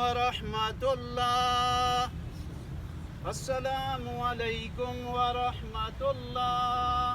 ورحمۃ اللہ. السلام علیکم ورحمۃ اللہ.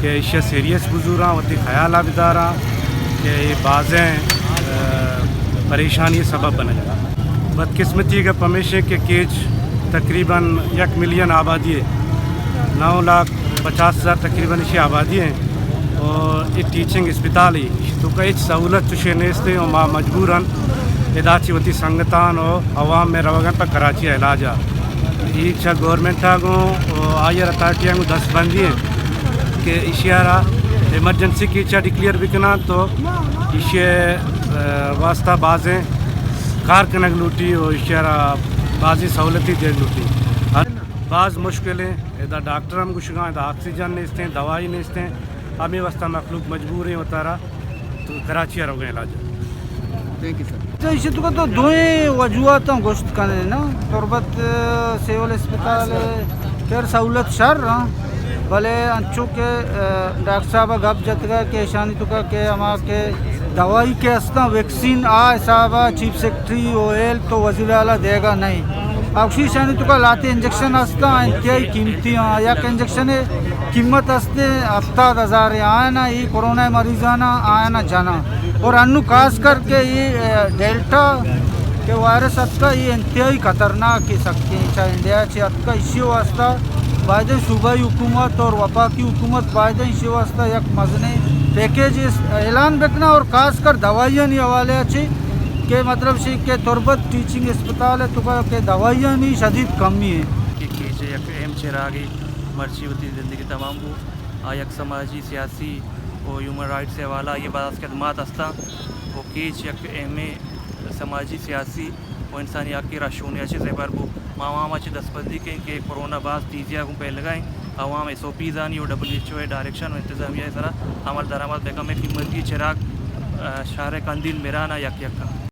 کہ یہ سیریس بزرگاں وتی خیال آبداراں کہ یہ بعضیں پریشانی سبب بنے گا. بدقسمتی کا پمیشے کے کیج تقریباً 1 ملین آبادی ہے 9,50,000 تقریباً اسی آبادی ہیں اور یہ ٹیچنگ اسپتال ہی تو کئی سہولت چشے نیستے اور ماں مجبوراً اداچی وتی سنگتان اور عوام میں روگن پر کراچی علاجہ یہ چھا گورنمنٹ آگوں اور آئیر اتھارٹیاں کو 10 بندی ہیں کہ اشیارہ ایمرجنسی کی چا ڈکلیئر بکنا تو اشیے واسطہ بازیں کارکنگ لوٹی اور اشیارہ بازی سہولتی دے لوٹی. بعض مشکلیں ادا ڈاکٹر ہم گشگاں ادا آکسیجن نیستے ہیں دوائی نیستے ہیں ہمیں واسطہ مخلوق مجبور ہیں اتارا تو کراچی رو گئے علاج. Thank you sir. تو اسی تو دوئیں وجوہات گوشت کرنے نا تربت سیول اسپتال خیر سہولت شر بھلے انچو کے ڈاکٹر صاحب گپ جت گا کہ شانی تو کا کہ ہما کے دوائی کے اسنا ویکسین صاحب چیف سیکٹری او ایل تو وزیر اعلیٰ دے گا نہیں اکشی شانی تو کا لاتے انجیکشن استا انتہائی قیمتی یا کہ انجیکشن قیمت استے 70,000 آنا یہ کورونا مریضانا آنا جانا اور انو خاص کر کے یہ ڈیلٹا کے وائرس اتکا یہ انتہائی خطرناک کی سکتی ہیں چاہے انڈیا چاہے اتکا اسی واسطہ بائدن صوبائی حکومت اور وفاقی حکومت بائدن اسی واسطہ یک مزنے پیکیج اعلان بکنا اور خاص کر دوائیاں نہیں حوالے اچھی کہ مطلب سے کہ تربت ٹیچنگ اسپتال ہے تو کہ دوائیاں نہیں شدید کمی ہے کہ یک اہم چراغی مرچی ہوتی زندگی تمام کو یک سماجی سیاسی اور ہیومن رائٹ سے حوالہ یہ بعض خدمات استا وہ کیچ یک اہم سماجی سیاسی و انسانی حق کی راشونی اچھے سے بر بو عوام اچھے دستبندی کے کہ کورونا بعض تیزیاں کو پہل لگائیں عوام SOPs آنی اور WHO ڈائریکشن و انتظامیہ سرا عمل درآمد بیگم قیمت کی چراغ شہر قندیل میرانہ یک کا